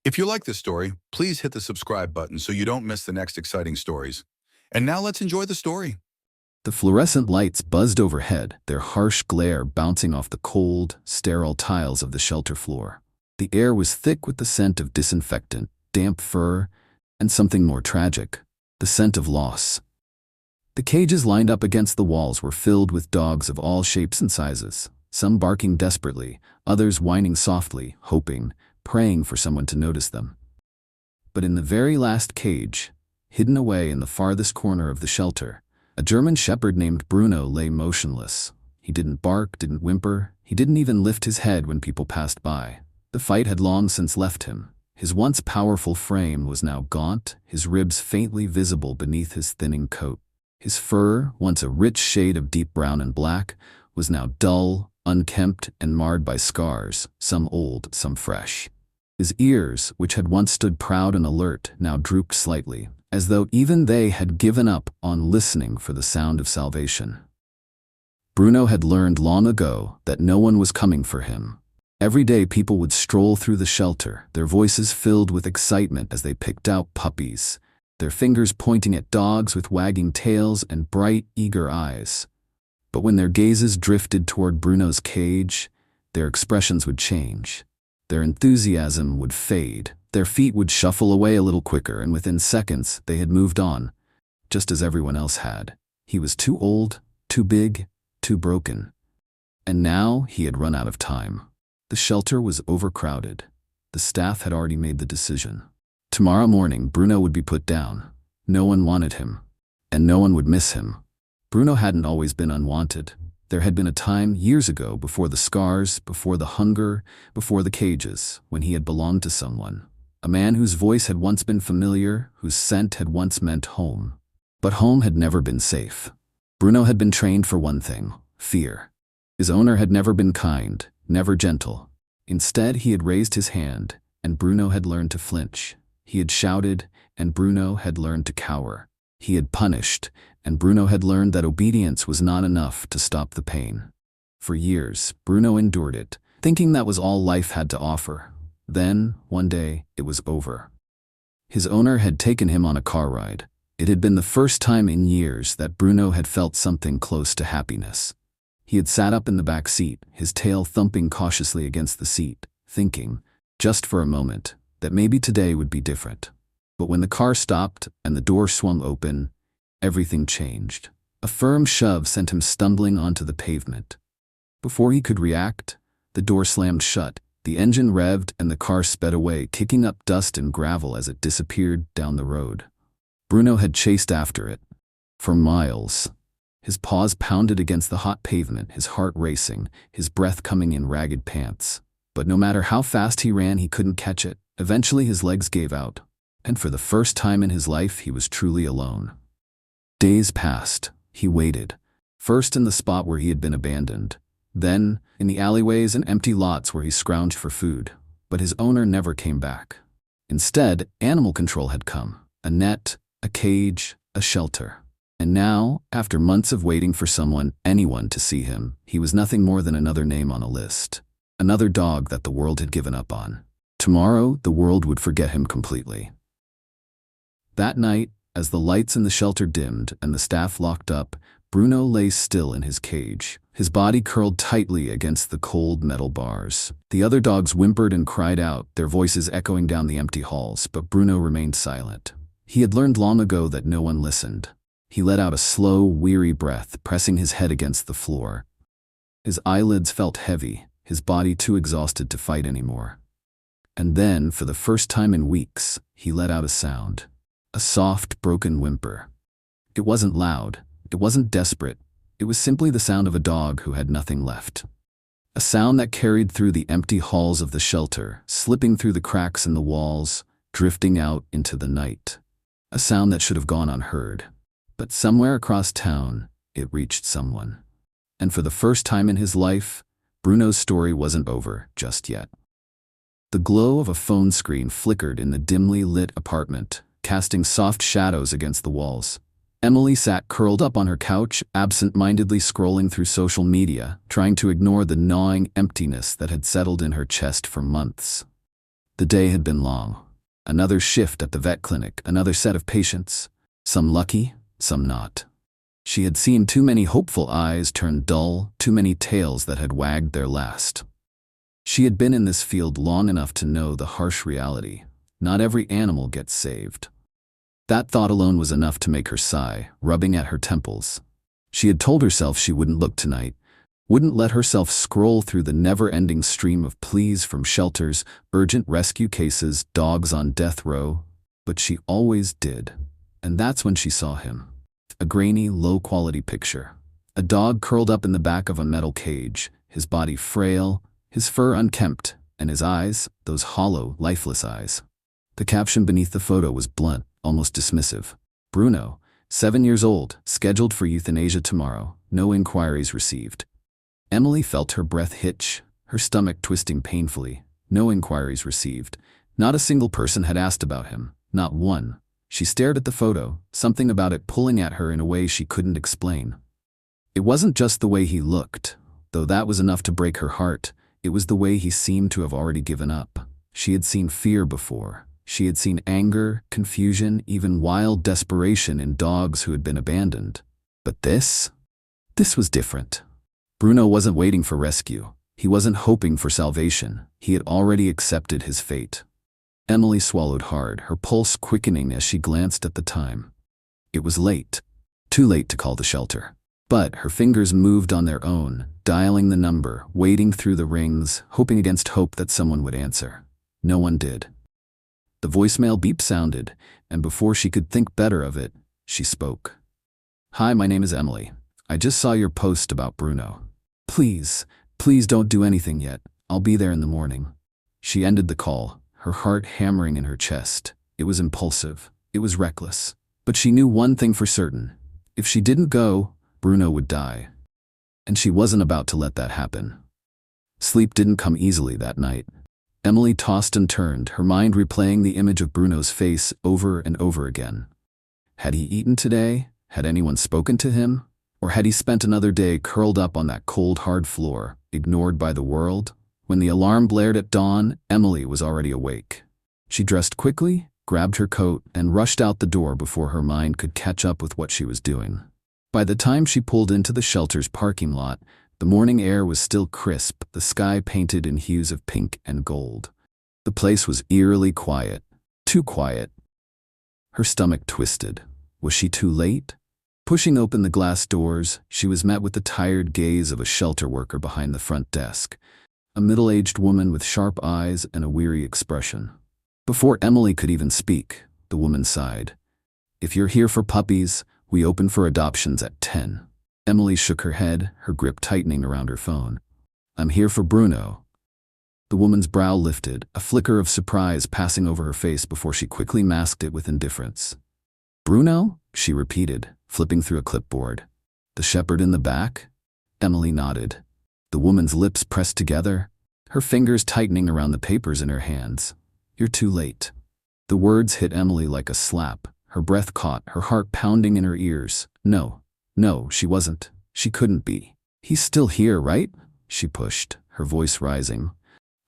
If you like this story, please hit the subscribe button so you don't miss the next exciting stories. And now let's enjoy the story. The fluorescent lights buzzed overhead, their harsh glare bouncing off the cold, sterile tiles of the shelter floor. The air was thick with the scent of disinfectant, damp fur, and something more tragic, the scent of loss. The cages lined up against the walls were filled with dogs of all shapes and sizes, some barking desperately, others whining softly, hoping, praying for someone to notice them. But in the very last cage, hidden away in the farthest corner of the shelter, a German shepherd named Bruno lay motionless. He didn't bark, didn't whimper, he didn't even lift his head when people passed by. The fight had long since left him. His once powerful frame was now gaunt, his ribs faintly visible beneath his thinning coat. His fur, once a rich shade of deep brown and black, was now dull, unkempt, and marred by scars, some old, some fresh. His ears, which had once stood proud and alert, now drooped slightly, as though even they had given up on listening for the sound of salvation. Bruno had learned long ago that no one was coming for him. Every day people would stroll through the shelter, their voices filled with excitement as they picked out puppies, their fingers pointing at dogs with wagging tails and bright, eager eyes. But when their gazes drifted toward Bruno's cage, their expressions would change. Their enthusiasm would fade, their feet would shuffle away a little quicker, and within seconds they had moved on, just as everyone else had. He was too old, too big, too broken. And now he had run out of time. The shelter was overcrowded. The staff had already made the decision. Tomorrow morning, Bruno would be put down. No one wanted him, and no one would miss him. Bruno hadn't always been unwanted. There had been a time years ago, before the scars, before the hunger, before the cages, when he had belonged to someone. A man whose voice had once been familiar, whose scent had once meant home. But home had never been safe. Bruno had been trained for one thing: fear. His owner had never been kind, never gentle. Instead, he had raised his hand, and Bruno had learned to flinch. He had shouted, and Bruno had learned to cower. He had punished, and Bruno had learned that obedience was not enough to stop the pain. For years, Bruno endured it, thinking that was all life had to offer. Then, one day, it was over. His owner had taken him on a car ride. It had been the first time in years that Bruno had felt something close to happiness. He had sat up in the back seat, his tail thumping cautiously against the seat, thinking, just for a moment, that maybe today would be different. But when the car stopped and the door swung open, everything changed. A firm shove sent him stumbling onto the pavement. Before he could react, the door slammed shut, the engine revved, and the car sped away, kicking up dust and gravel as it disappeared down the road. Bruno had chased after it. For miles. His paws pounded against the hot pavement, his heart racing, his breath coming in ragged pants. But no matter how fast he ran, he couldn't catch it. Eventually his legs gave out, and for the first time in his life he was truly alone. Days passed. He waited, first in the spot where he had been abandoned, then in the alleyways and empty lots where he scrounged for food. But his owner never came back. Instead, animal control had come. A net, a cage, a shelter. And now, after months of waiting for anyone to see him, he was nothing more than another name on a list. Another dog that the world had given up on. Tomorrow, the world would forget him completely. That night, as the lights in the shelter dimmed and the staff locked up, Bruno lay still in his cage, his body curled tightly against the cold metal bars. The other dogs whimpered and cried out, their voices echoing down the empty halls, but Bruno remained silent. He had learned long ago that no one listened. He let out a slow, weary breath, pressing his head against the floor. His eyelids felt heavy, his body too exhausted to fight anymore. And then, for the first time in weeks, he let out a sound. A soft, broken whimper. It wasn't loud. It wasn't desperate. It was simply the sound of a dog who had nothing left. A sound that carried through the empty halls of the shelter, slipping through the cracks in the walls, drifting out into the night. A sound that should have gone unheard. But somewhere across town, it reached someone. And for the first time in his life, Bruno's story wasn't over just yet. The glow of a phone screen flickered in the dimly lit apartment, casting soft shadows against the walls. Emily sat curled up on her couch, absent-mindedly scrolling through social media, trying to ignore the gnawing emptiness that had settled in her chest for months. The day had been long. Another shift at the vet clinic, another set of patients, some lucky, some not. She had seen too many hopeful eyes turn dull, too many tails that had wagged their last. She had been in this field long enough to know the harsh reality. Not every animal gets saved. That thought alone was enough to make her sigh, rubbing at her temples. She had told herself she wouldn't look tonight, wouldn't let herself scroll through the never-ending stream of pleas from shelters, urgent rescue cases, dogs on death row, but she always did. And that's when she saw him. A grainy, low-quality picture. A dog curled up in the back of a metal cage, his body frail, his fur unkempt, and his eyes, those hollow, lifeless eyes. The caption beneath the photo was blunt, almost dismissive. Bruno, 7 years old, scheduled for euthanasia tomorrow, no inquiries received. Emily felt her breath hitch, her stomach twisting painfully. No inquiries received. Not a single person had asked about him, not one. She stared at the photo, something about it pulling at her in a way she couldn't explain. It wasn't just the way he looked, though that was enough to break her heart. It was the way he seemed to have already given up. She had seen fear before. She had seen anger, confusion, even wild desperation in dogs who had been abandoned. But this was different. Bruno wasn't waiting for rescue. He wasn't hoping for salvation. He had already accepted his fate. Emily swallowed hard, her pulse quickening as she glanced at the time. It was late. Too late to call the shelter. But her fingers moved on their own, dialing the number, wading through the rings, hoping against hope that someone would answer. No one did. The voicemail beep sounded, and before she could think better of it, she spoke. "Hi, my name is Emily. I just saw your post about Bruno. Please don't do anything yet. I'll be there in the morning." She ended the call, her heart hammering in her chest. It was impulsive. It was reckless. But she knew one thing for certain. If she didn't go, Bruno would die. And she wasn't about to let that happen. Sleep didn't come easily that night. Emily tossed and turned, her mind replaying the image of Bruno's face over and over again. Had he eaten today? Had anyone spoken to him? Or had he spent another day curled up on that cold, hard floor, ignored by the world? When the alarm blared at dawn, Emily was already awake. She dressed quickly, grabbed her coat, and rushed out the door before her mind could catch up with what she was doing. By the time she pulled into the shelter's parking lot, the morning air was still crisp, the sky painted in hues of pink and gold. The place was eerily quiet. Too quiet. Her stomach twisted. Was she too late? Pushing open the glass doors, she was met with the tired gaze of a shelter worker behind the front desk, a middle-aged woman with sharp eyes and a weary expression. Before Emily could even speak, the woman sighed. "If you're here for puppies, we open for adoptions at 10. Emily shook her head, her grip tightening around her phone. "I'm here for Bruno." The woman's brow lifted, a flicker of surprise passing over her face before she quickly masked it with indifference. "Bruno?" she repeated, flipping through a clipboard. "The shepherd in the back?" Emily nodded. The woman's lips pressed together, her fingers tightening around the papers in her hands. "You're too late." The words hit Emily like a slap, her breath caught, her heart pounding in her ears. No, she wasn't. She couldn't be. "He's still here, right?" she pushed, her voice rising.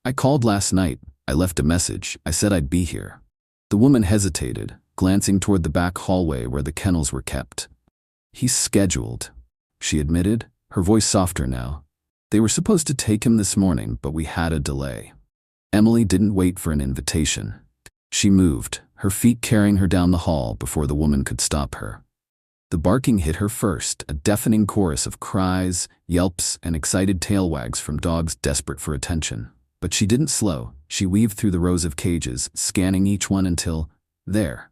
"I called last night. I left a message. I said I'd be here." The woman hesitated, glancing toward the back hallway where the kennels were kept. "He's scheduled," she admitted, her voice softer now. "They were supposed to take him this morning, but we had a delay." Emily didn't wait for an invitation. She moved, her feet carrying her down the hall before the woman could stop her. The barking hit her first, a deafening chorus of cries, yelps, and excited tail wags from dogs desperate for attention. But she didn't slow. She weaved through the rows of cages, scanning each one until, there.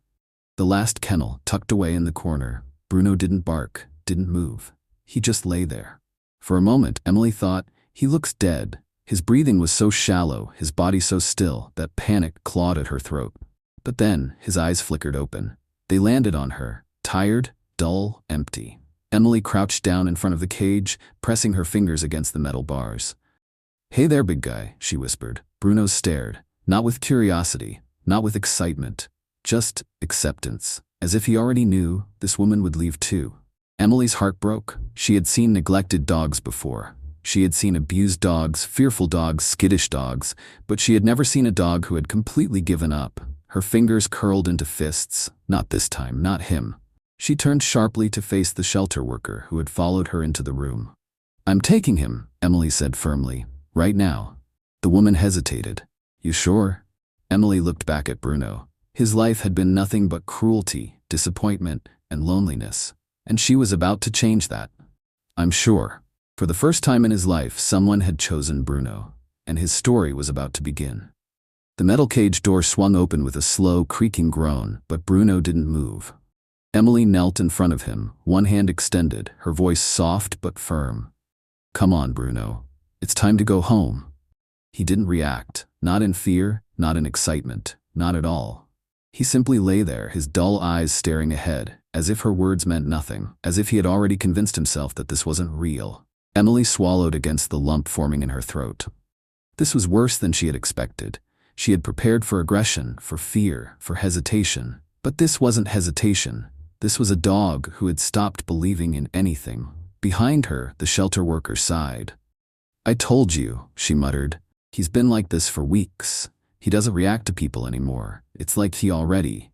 The last kennel, tucked away in the corner. Bruno didn't bark, didn't move. He just lay there. For a moment, Emily thought, he looks dead. His breathing was so shallow, his body so still, that panic clawed at her throat. But then, his eyes flickered open. They landed on her, tired, dull, empty. Emily crouched down in front of the cage, pressing her fingers against the metal bars. "Hey there, big guy," she whispered. Bruno stared, not with curiosity, not with excitement, just acceptance. As if he already knew, this woman would leave too. Emily's heart broke. She had seen neglected dogs before. She had seen abused dogs, fearful dogs, skittish dogs, but she had never seen a dog who had completely given up. Her fingers curled into fists. Not this time, not him. She turned sharply to face the shelter worker who had followed her into the room. "I'm taking him," Emily said firmly. "Right now." The woman hesitated. "You sure?" Emily looked back at Bruno. His life had been nothing but cruelty, disappointment, and loneliness, and she was about to change that. "I'm sure." For the first time in his life, someone had chosen Bruno, and his story was about to begin. The metal cage door swung open with a slow, creaking groan, but Bruno didn't move. Emily knelt in front of him, one hand extended, her voice soft but firm. "Come on, Bruno. It's time to go home." He didn't react, not in fear, not in excitement, not at all. He simply lay there, his dull eyes staring ahead, as if her words meant nothing, as if he had already convinced himself that this wasn't real. Emily swallowed against the lump forming in her throat. This was worse than she had expected. She had prepared for aggression, for fear, for hesitation. But this wasn't hesitation. This was a dog who had stopped believing in anything. Behind her, the shelter worker sighed. "I told you," she muttered. "He's been like this for weeks. He doesn't react to people anymore. It's like he already..."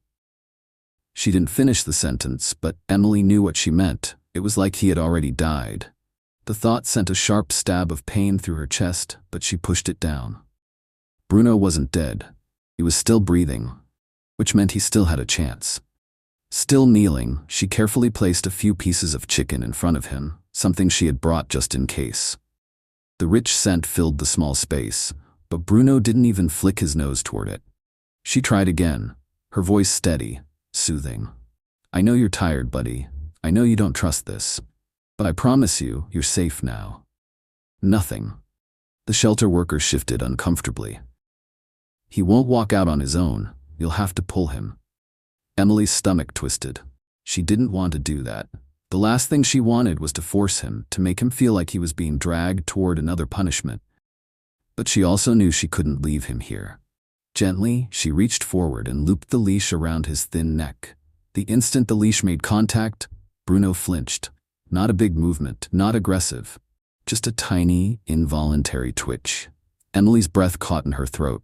She didn't finish the sentence, but Emily knew what she meant. It was like he had already died. The thought sent a sharp stab of pain through her chest, but she pushed it down. Bruno wasn't dead. He was still breathing, which meant he still had a chance. Still kneeling, she carefully placed a few pieces of chicken in front of him, something she had brought just in case. The rich scent filled the small space, but Bruno didn't even flick his nose toward it. She tried again, her voice steady, soothing. "I know you're tired, buddy. I know you don't trust this. But I promise you, you're safe now." Nothing. The shelter worker shifted uncomfortably. "He won't walk out on his own. You'll have to pull him." Emily's stomach twisted. She didn't want to do that. The last thing she wanted was to force him, to make him feel like he was being dragged toward another punishment. But she also knew she couldn't leave him here. Gently, she reached forward and looped the leash around his thin neck. The instant the leash made contact, Bruno flinched. Not a big movement, not aggressive. Just a tiny, involuntary twitch. Emily's breath caught in her throat.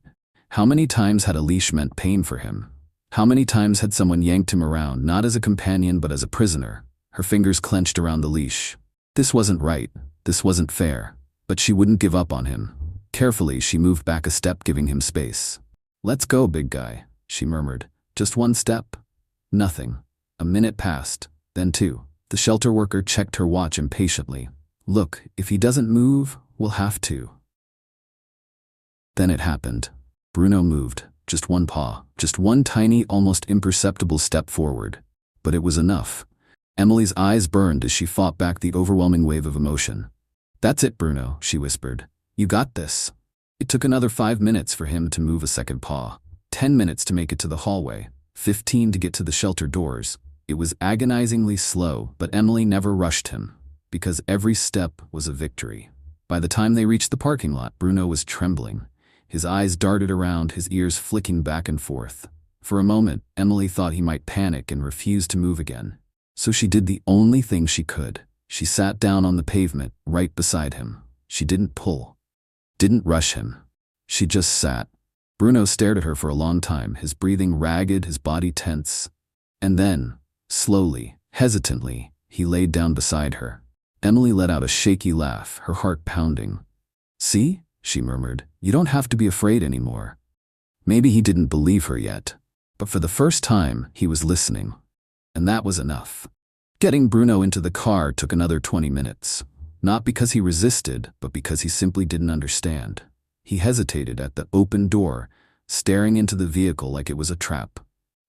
How many times had a leash meant pain for him? How many times had someone yanked him around, not as a companion but as a prisoner? Her fingers clenched around the leash. This wasn't right. This wasn't fair. But she wouldn't give up on him. Carefully, she moved back a step, giving him space. "Let's go, big guy," she murmured. "Just one step." Nothing. A minute passed, then two. The shelter worker checked her watch impatiently. "Look, if he doesn't move, we'll have to." Then it happened. Bruno moved. Just one paw. Just one tiny, almost imperceptible step forward. But it was enough. Emily's eyes burned as she fought back the overwhelming wave of emotion. "That's it, Bruno," she whispered. "You got this." It took another 5 minutes for him to move a second paw. 10 minutes to make it to the hallway. 15 to get to the shelter doors. It was agonizingly slow, but Emily never rushed him, because every step was a victory. By the time they reached the parking lot, Bruno was trembling. His eyes darted around, his ears flicking back and forth. For a moment, Emily thought he might panic and refuse to move again. So she did the only thing she could. She sat down on the pavement, right beside him. She didn't pull. Didn't rush him. She just sat. Bruno stared at her for a long time, his breathing ragged, his body tense. And then, slowly, hesitantly, he laid down beside her. Emily let out a shaky laugh, her heart pounding. "See?" she murmured. "You don't have to be afraid anymore." Maybe he didn't believe her yet, but for the first time, he was listening. And that was enough. Getting Bruno into the car took another 20 minutes. Not because he resisted, but because he simply didn't understand. He hesitated at the open door, staring into the vehicle like it was a trap.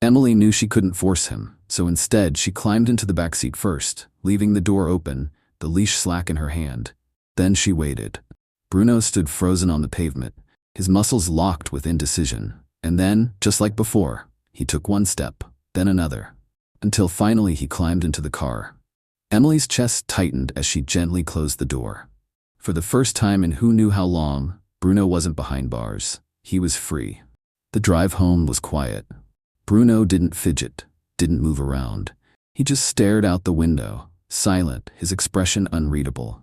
Emily knew she couldn't force him, so instead she climbed into the backseat first, leaving the door open, the leash slack in her hand. Then she waited. Bruno stood frozen on the pavement, his muscles locked with indecision. And then, just like before, he took one step, then another, until finally he climbed into the car. Emily's chest tightened as she gently closed the door. For the first time in who knew how long, Bruno wasn't behind bars. He was free. The drive home was quiet. Bruno didn't fidget, didn't move around. He just stared out the window, silent, his expression unreadable.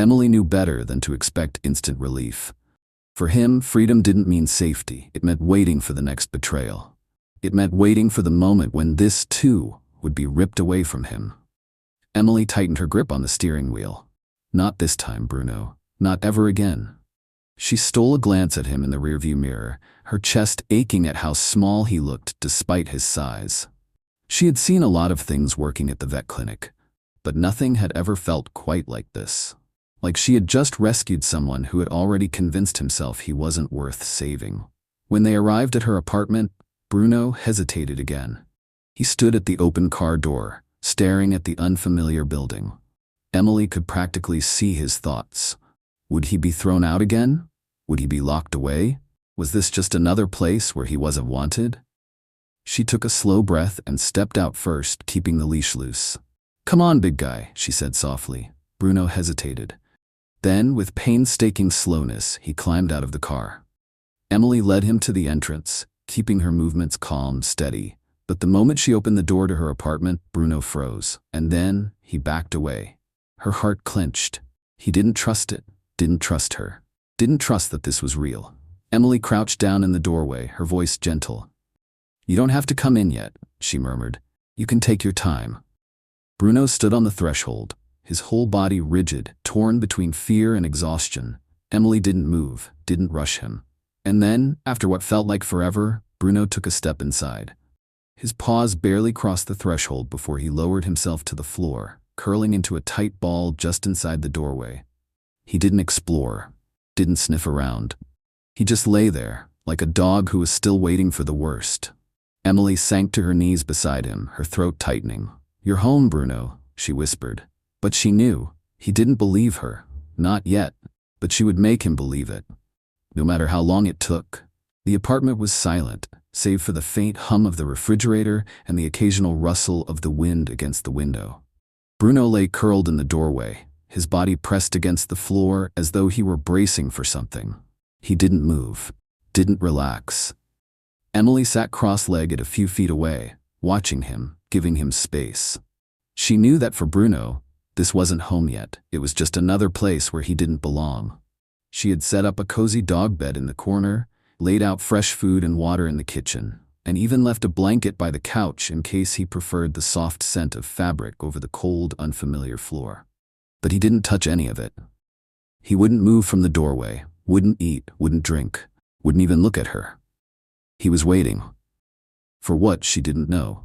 Emily knew better than to expect instant relief. For him, freedom didn't mean safety. It meant waiting for the next betrayal. It meant waiting for the moment when this, too, would be ripped away from him. Emily tightened her grip on the steering wheel. Not this time, Bruno. Not ever again. She stole a glance at him in the rearview mirror, her chest aching at how small he looked despite his size. She had seen a lot of things working at the vet clinic, but nothing had ever felt quite like this. Like she had just rescued someone who had already convinced himself he wasn't worth saving. When they arrived at her apartment, Bruno hesitated again. He stood at the open car door, staring at the unfamiliar building. Emily could practically see his thoughts. Would he be thrown out again? Would he be locked away? Was this just another place where he wasn't wanted? She took a slow breath and stepped out first, keeping the leash loose. "Come on, big guy," she said softly. Bruno hesitated. Then, with painstaking slowness, he climbed out of the car. Emily led him to the entrance, keeping her movements calm, steady. But the moment she opened the door to her apartment, Bruno froze. And then, he backed away. Her heart clenched. He didn't trust it, didn't trust her, didn't trust that this was real. Emily crouched down in the doorway, her voice gentle. "You don't have to come in yet," she murmured. "You can take your time." Bruno stood on the threshold, his whole body rigid, torn between fear and exhaustion. Emily didn't move, didn't rush him. And then, after what felt like forever, Bruno took a step inside. His paws barely crossed the threshold before he lowered himself to the floor, curling into a tight ball just inside the doorway. He didn't explore, didn't sniff around. He just lay there, like a dog who was still waiting for the worst. Emily sank to her knees beside him, her throat tightening. "You're home, Bruno," she whispered. But she knew. He didn't believe her. Not yet. But she would make him believe it. No matter how long it took. The apartment was silent, save for the faint hum of the refrigerator and the occasional rustle of the wind against the window. Bruno lay curled in the doorway, his body pressed against the floor as though he were bracing for something. He didn't move, didn't relax. Emily sat cross-legged a few feet away, watching him, giving him space. She knew that for Bruno, this wasn't home yet. It was just another place where he didn't belong. She had set up a cozy dog bed in the corner, laid out fresh food and water in the kitchen, and even left a blanket by the couch in case he preferred the soft scent of fabric over the cold, unfamiliar floor. But he didn't touch any of it. He wouldn't move from the doorway, wouldn't eat, wouldn't drink, wouldn't even look at her. He was waiting. For what, she didn't know.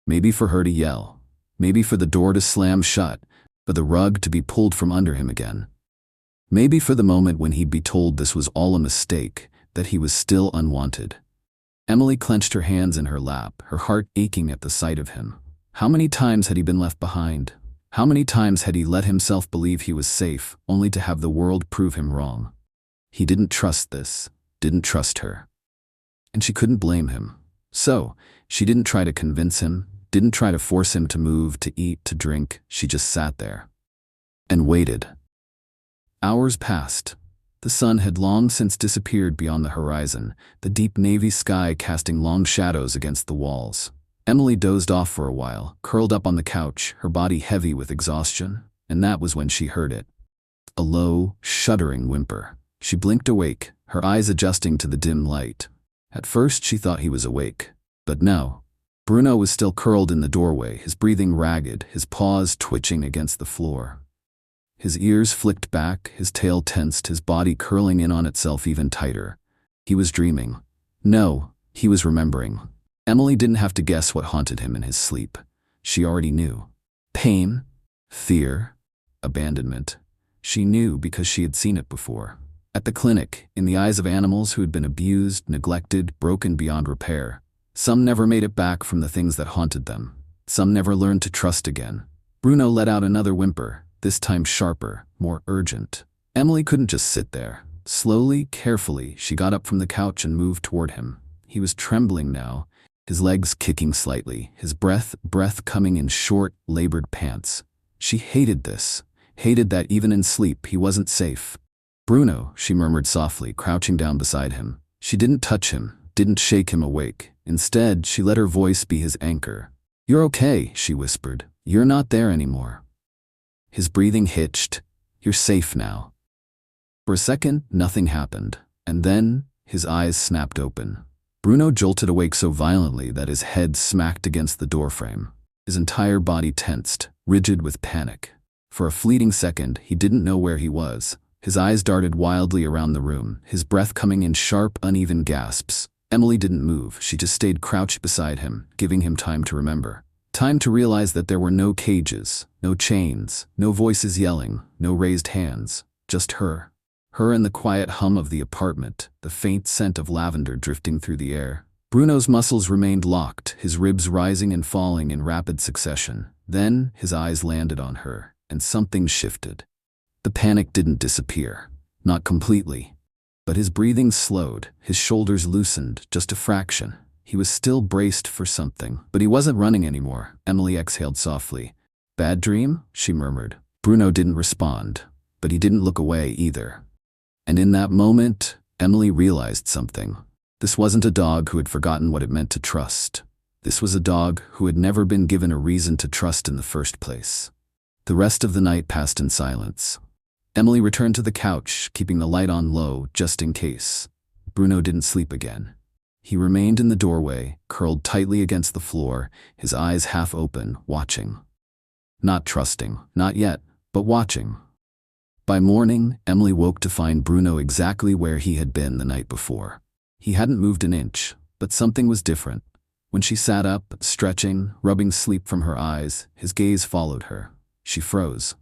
Maybe for her to yell. Maybe for the door to slam shut, for the rug to be pulled from under him again. Maybe for the moment when he'd be told this was all a mistake, that he was still unwanted. Emily clenched her hands in her lap, her heart aching at the sight of him. How many times had he been left behind? How many times had he let himself believe he was safe, only to have the world prove him wrong? He didn't trust this, didn't trust her. And she couldn't blame him. So, she didn't try to convince him, didn't try to force him to move, to eat, to drink. She just sat there. And waited. Hours passed. The sun had long since disappeared beyond the horizon, the deep navy sky casting long shadows against the walls. Emily dozed off for a while, curled up on the couch, her body heavy with exhaustion, and that was when she heard it. A low, shuddering whimper. She blinked awake, her eyes adjusting to the dim light. At first she thought he was awake, but no. Bruno was still curled in the doorway, his breathing ragged, his paws twitching against the floor. His ears flicked back, his tail tensed, his body curling in on itself even tighter. He was dreaming. No, he was remembering. Emily didn't have to guess what haunted him in his sleep. She already knew. Pain, fear, abandonment. She knew because she had seen it before. At the clinic, in the eyes of animals who had been abused, neglected, broken beyond repair. Some never made it back from the things that haunted them. Some never learned to trust again. Bruno let out another whimper, this time sharper, more urgent. Emily couldn't just sit there. Slowly, carefully, she got up from the couch and moved toward him. He was trembling now, his legs kicking slightly, his breath coming in short, labored pants. She hated this, hated that even in sleep he wasn't safe. "Bruno," she murmured softly, crouching down beside him. She didn't touch him, didn't shake him awake. Instead, she let her voice be his anchor. "You're okay," she whispered. "You're not there anymore." His breathing hitched. "You're safe now." For a second, nothing happened, and then his eyes snapped open. Bruno jolted awake so violently that his head smacked against the doorframe. His entire body tensed, rigid with panic. For a fleeting second, he didn't know where he was. His eyes darted wildly around the room, his breath coming in sharp, uneven gasps. Emily didn't move. She just stayed crouched beside him, giving him time to remember. Time to realize that there were no cages, no chains, no voices yelling, no raised hands. Just her. Her and the quiet hum of the apartment, the faint scent of lavender drifting through the air. Bruno's muscles remained locked, his ribs rising and falling in rapid succession. Then his eyes landed on her, and something shifted. The panic didn't disappear. Not completely. But his breathing slowed, his shoulders loosened, just a fraction. He was still braced for something, but he wasn't running anymore. Emily exhaled softly. "Bad dream?" she murmured. Bruno didn't respond, but he didn't look away either. And in that moment, Emily realized something. This wasn't a dog who had forgotten what it meant to trust. This was a dog who had never been given a reason to trust in the first place. The rest of the night passed in silence. Emily returned to the couch, keeping the light on low just in case. Bruno didn't sleep again. He remained in the doorway, curled tightly against the floor, his eyes half open, watching. Not trusting, not yet, but watching. By morning, Emily woke to find Bruno exactly where he had been the night before. He hadn't moved an inch, but something was different. When she sat up, stretching, rubbing sleep from her eyes, his gaze followed her. She froze.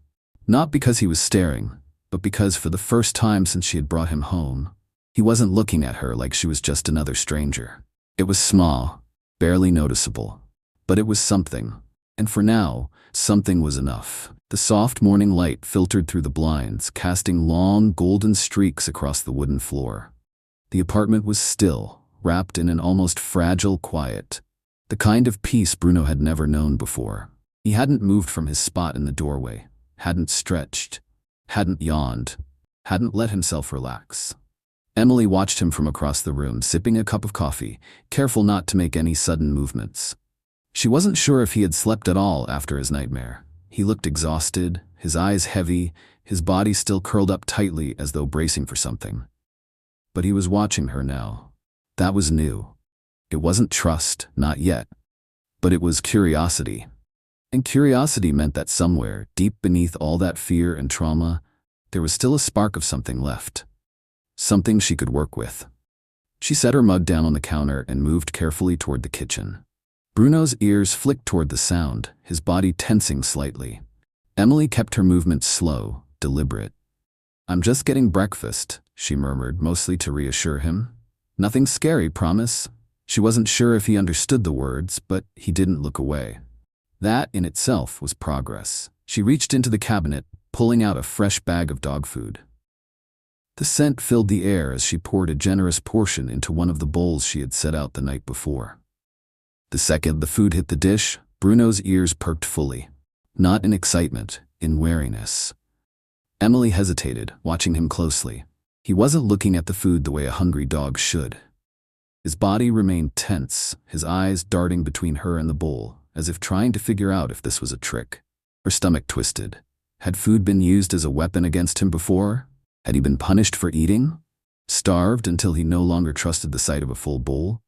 Not because he was staring, but because for the first time since she had brought him home, he wasn't looking at her like she was just another stranger. It was small, barely noticeable, but it was something. And for now, something was enough. The soft morning light filtered through the blinds, casting long, golden streaks across the wooden floor. The apartment was still, wrapped in an almost fragile quiet, the kind of peace Bruno had never known before. He hadn't moved from his spot in the doorway, hadn't stretched, hadn't yawned, hadn't let himself relax. Emily watched him from across the room, sipping a cup of coffee, careful not to make any sudden movements. She wasn't sure if he had slept at all after his nightmare. He looked exhausted, his eyes heavy, his body still curled up tightly as though bracing for something. But he was watching her now. That was new. It wasn't trust, not yet. But it was curiosity. And curiosity meant that somewhere, deep beneath all that fear and trauma, there was still a spark of something left. Something she could work with. She set her mug down on the counter and moved carefully toward the kitchen. Bruno's ears flicked toward the sound, his body tensing slightly. Emily kept her movements slow, deliberate. "I'm just getting breakfast," she murmured, mostly to reassure him. "Nothing scary, promise." She wasn't sure if he understood the words, but he didn't look away. That in itself was progress. She reached into the cabinet, pulling out a fresh bag of dog food. The scent filled the air as she poured a generous portion into one of the bowls she had set out the night before. The second the food hit the dish, Bruno's ears perked fully. Not in excitement, in wariness. Emily hesitated, watching him closely. He wasn't looking at the food the way a hungry dog should. His body remained tense, his eyes darting between her and the bowl, as if trying to figure out if this was a trick. Her stomach twisted. Had food been used as a weapon against him before? Had he been punished for eating? Starved until he no longer trusted the sight of a full bowl?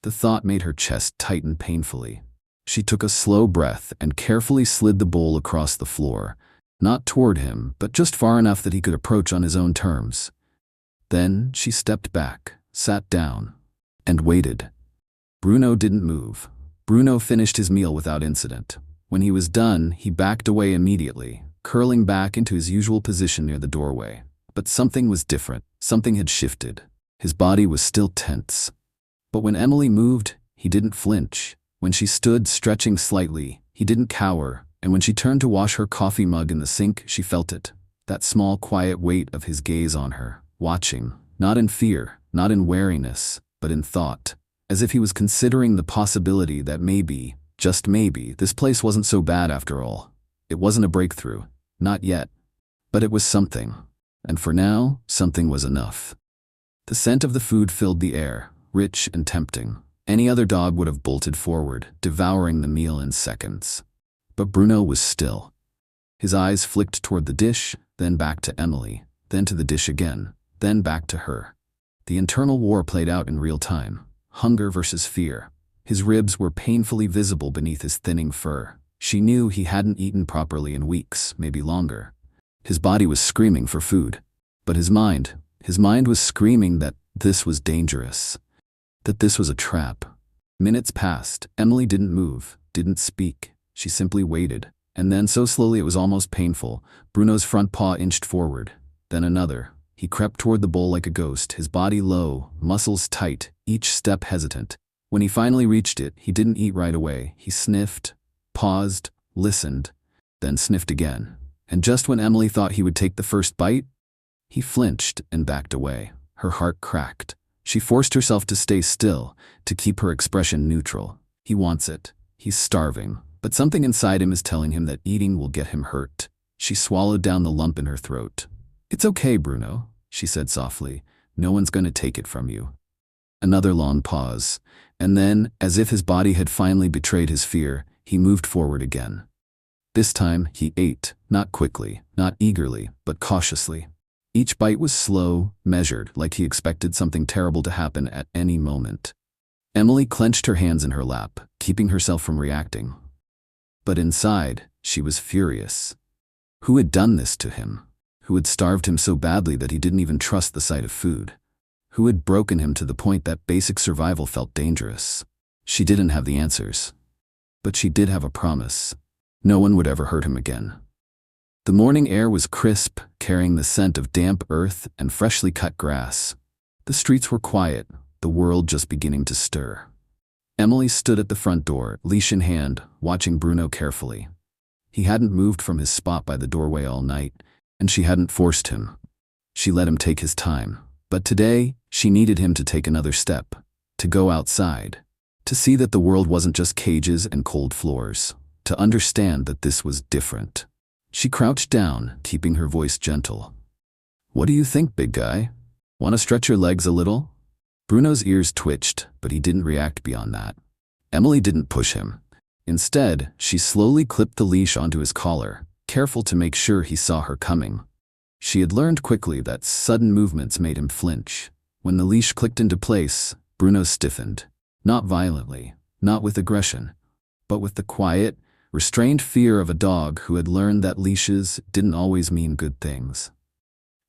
The thought made her chest tighten painfully. She took a slow breath and carefully slid the bowl across the floor, not toward him, but just far enough that he could approach on his own terms. Then she stepped back, sat down, and waited. Bruno didn't move. Bruno finished his meal without incident. When he was done, he backed away immediately, curling back into his usual position near the doorway. But something was different. Something had shifted. His body was still tense. But when Emily moved, he didn't flinch. When she stood stretching slightly, he didn't cower. And when she turned to wash her coffee mug in the sink, she felt it. That small, quiet weight of his gaze on her, watching, not in fear, not in wariness, but in thought, as if he was considering the possibility that maybe, just maybe, this place wasn't so bad after all. It wasn't a breakthrough, not yet. But it was something. And for now, something was enough. The scent of the food filled the air, rich and tempting. Any other dog would have bolted forward, devouring the meal in seconds. But Bruno was still. His eyes flicked toward the dish, then back to Emily, then to the dish again, then back to her. The internal war played out in real time. Hunger versus fear. His ribs were painfully visible beneath his thinning fur. She knew he hadn't eaten properly in weeks, maybe longer. His body was screaming for food. But his mind was screaming that this was dangerous. That this was a trap. Minutes passed. Emily didn't move, didn't speak. She simply waited. And then, so slowly it was almost painful, Bruno's front paw inched forward. Then another. He crept toward the bowl like a ghost, his body low, muscles tight, each step hesitant. When he finally reached it, he didn't eat right away. He sniffed, paused, listened, then sniffed again. And just when Emily thought he would take the first bite, he flinched and backed away. Her heart cracked. She forced herself to stay still, to keep her expression neutral. He wants it. He's starving. But something inside him is telling him that eating will get him hurt. She swallowed down the lump in her throat. "It's okay, Bruno," she said softly. "No one's going to take it from you." Another long pause, and then, as if his body had finally betrayed his fear, he moved forward again. This time, he ate, not quickly, not eagerly, but cautiously. Each bite was slow, measured, like he expected something terrible to happen at any moment. Emily clenched her hands in her lap, keeping herself from reacting. But inside, she was furious. Who had done this to him? Who had starved him so badly that he didn't even trust the sight of food? Who had broken him to the point that basic survival felt dangerous? She didn't have the answers. But she did have a promise. No one would ever hurt him again. The morning air was crisp, carrying the scent of damp earth and freshly cut grass. The streets were quiet, the world just beginning to stir. Emily stood at the front door, leash in hand, watching Bruno carefully. He hadn't moved from his spot by the doorway all night, and she hadn't forced him. She let him take his time. But today, she needed him to take another step, to go outside, to see that the world wasn't just cages and cold floors, to understand that this was different. She crouched down, keeping her voice gentle. "What do you think, big guy? Want to stretch your legs a little?" Bruno's ears twitched, but he didn't react beyond that. Emily didn't push him. Instead, she slowly clipped the leash onto his collar, careful to make sure he saw her coming. She had learned quickly that sudden movements made him flinch. When the leash clicked into place, Bruno stiffened. Not violently, not with aggression, but with the quiet, restrained fear of a dog who had learned that leashes didn't always mean good things.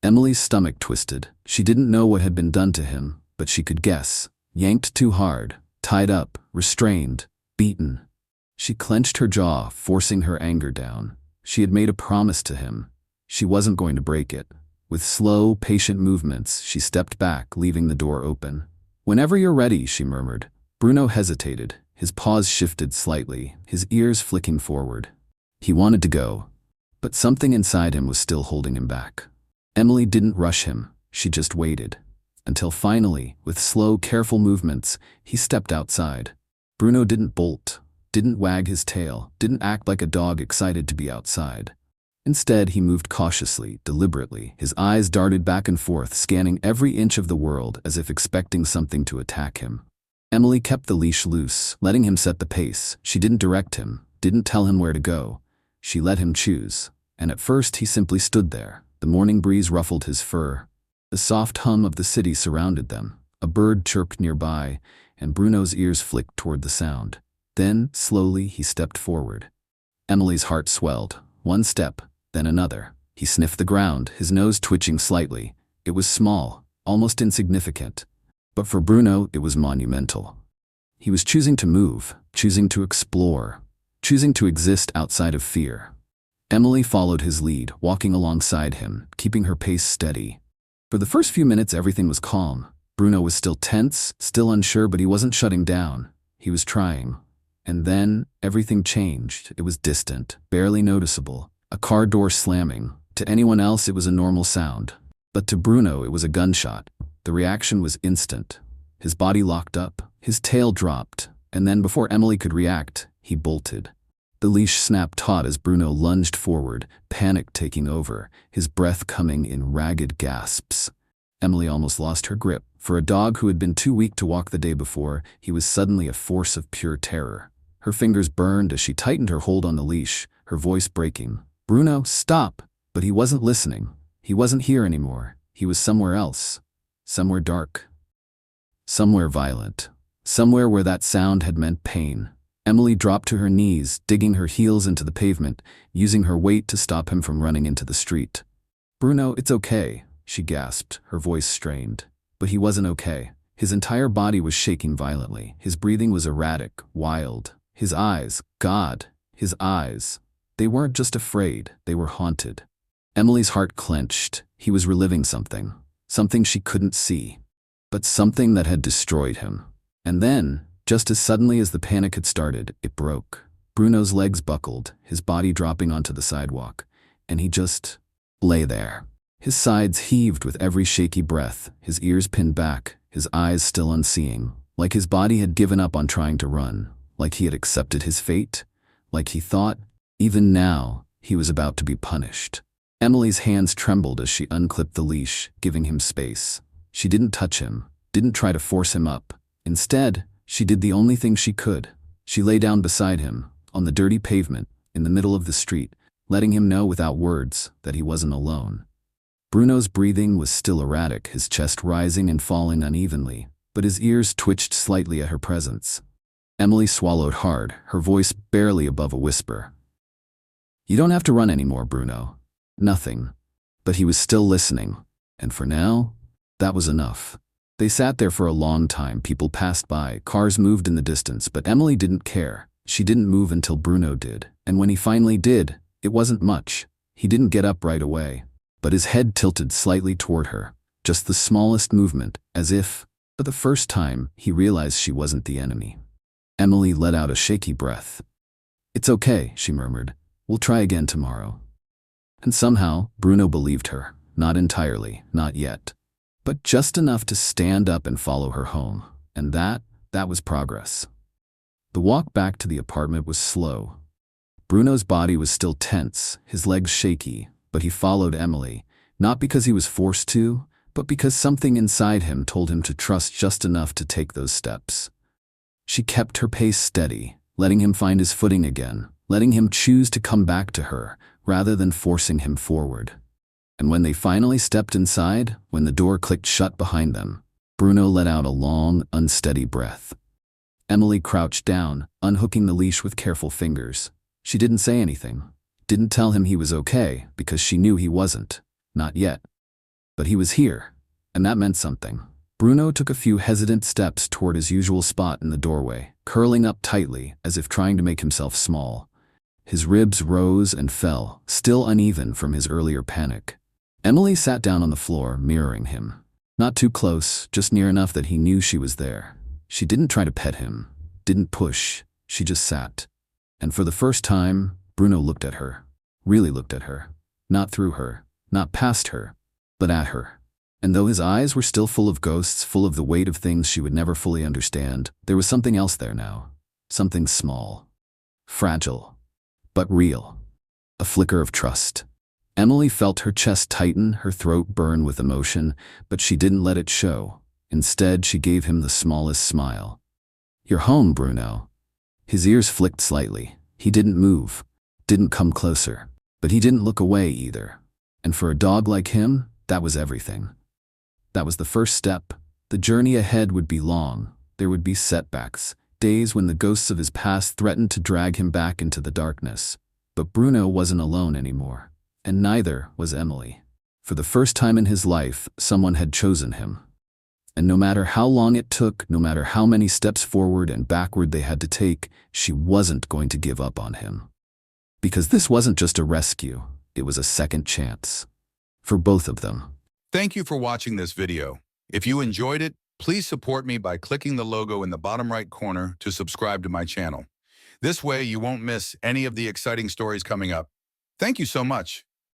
Emily's stomach twisted. She didn't know what had been done to him, but she could guess. Yanked too hard, tied up, restrained, beaten. She clenched her jaw, forcing her anger down. She had made a promise to him. She wasn't going to break it. With slow, patient movements, she stepped back, leaving the door open. "Whenever you're ready," she murmured. Bruno hesitated. His paws shifted slightly, his ears flicking forward. He wanted to go, but something inside him was still holding him back. Emily didn't rush him. She just waited. Until finally, with slow, careful movements, he stepped outside. Bruno didn't bolt, didn't wag his tail, didn't act like a dog excited to be outside. Instead, he moved cautiously, deliberately. His eyes darted back and forth, scanning every inch of the world as if expecting something to attack him. Emily kept the leash loose, letting him set the pace. She didn't direct him, didn't tell him where to go. She let him choose. And at first, he simply stood there. The morning breeze ruffled his fur. The soft hum of the city surrounded them. A bird chirped nearby, and Bruno's ears flicked toward the sound. Then, slowly, he stepped forward. Emily's heart swelled. One step, then another. He sniffed the ground, his nose twitching slightly. It was small, almost insignificant. But for Bruno, it was monumental. He was choosing to move, choosing to explore, choosing to exist outside of fear. Emily followed his lead, walking alongside him, keeping her pace steady. For the first few minutes, everything was calm. Bruno was still tense, still unsure, but he wasn't shutting down. He was trying. And then, everything changed. It was distant, barely noticeable. A car door slamming. To anyone else, it was a normal sound. But to Bruno, it was a gunshot. The reaction was instant. His body locked up, his tail dropped, and then before Emily could react, he bolted. The leash snapped taut as Bruno lunged forward, panic taking over, his breath coming in ragged gasps. Emily almost lost her grip. For a dog who had been too weak to walk the day before, he was suddenly a force of pure terror. Her fingers burned as she tightened her hold on the leash, her voice breaking. Bruno, stop! But he wasn't listening. He wasn't here anymore. He was somewhere else. Somewhere dark. Somewhere violent. Somewhere where that sound had meant pain. Emily dropped to her knees, digging her heels into the pavement, using her weight to stop him from running into the street. Bruno, it's okay, she gasped, her voice strained. But he wasn't okay. His entire body was shaking violently. His breathing was erratic, wild. His eyes, God, his eyes. They weren't just afraid, they were haunted. Emily's heart clenched. He was reliving something. Something she couldn't see. But something that had destroyed him. And then, just as suddenly as the panic had started, it broke. Bruno's legs buckled, his body dropping onto the sidewalk. And he just lay there. His sides heaved with every shaky breath, his ears pinned back, his eyes still unseeing. Like his body had given up on trying to run. Like he had accepted his fate. Like he thought, even now, he was about to be punished. Emily's hands trembled as she unclipped the leash, giving him space. She didn't touch him, didn't try to force him up. Instead, she did the only thing she could. She lay down beside him, on the dirty pavement, in the middle of the street, letting him know without words that he wasn't alone. Bruno's breathing was still erratic, his chest rising and falling unevenly, but his ears twitched slightly at her presence. Emily swallowed hard, her voice barely above a whisper. You don't have to run anymore, Bruno. Nothing. But he was still listening, and for now, that was enough. They sat there for a long time, people passed by, cars moved in the distance, but Emily didn't care. She didn't move until Bruno did, and when he finally did, it wasn't much. He didn't get up right away, but his head tilted slightly toward her, just the smallest movement, as if, for the first time, he realized she wasn't the enemy. Emily let out a shaky breath. It's okay, she murmured. We'll try again tomorrow. And somehow, Bruno believed her. Not entirely, not yet. But just enough to stand up and follow her home. And that was progress. The walk back to the apartment was slow. Bruno's body was still tense, his legs shaky, but he followed Emily, not because he was forced to, but because something inside him told him to trust just enough to take those steps. She kept her pace steady, letting him find his footing again, letting him choose to come back to her, rather than forcing him forward. And when they finally stepped inside, when the door clicked shut behind them, Bruno let out a long, unsteady breath. Emily crouched down, unhooking the leash with careful fingers. She didn't say anything, didn't tell him he was okay, because she knew he wasn't. Not yet. But he was here, and that meant something. Bruno took a few hesitant steps toward his usual spot in the doorway, curling up tightly, as if trying to make himself small. His ribs rose and fell, still uneven from his earlier panic. Emily sat down on the floor, mirroring him. Not too close, just near enough that he knew she was there. She didn't try to pet him, didn't push, she just sat. And for the first time, Bruno looked at her. Really looked at her. Not through her, not past her, but at her. And though his eyes were still full of ghosts, full of the weight of things she would never fully understand, there was something else there now. Something small. Fragile. But real. A flicker of trust. Emily felt her chest tighten, her throat burn with emotion, but she didn't let it show. Instead, she gave him the smallest smile. You're home, Bruno. His ears flicked slightly. He didn't move, didn't come closer, but he didn't look away either. And for a dog like him, that was everything. That was the first step. The journey ahead would be long. There would be setbacks, days when the ghosts of his past threatened to drag him back into the darkness. But Bruno wasn't alone anymore. And neither was Emily. For the first time in his life, someone had chosen him. And no matter how long it took, no matter how many steps forward and backward they had to take, she wasn't going to give up on him. Because this wasn't just a rescue, it was a second chance. For both of them. Thank you for watching this video. If you enjoyed it, please support me by clicking the logo in the bottom right corner to subscribe to my channel. This way you won't miss any of the exciting stories coming up. Thank you so much.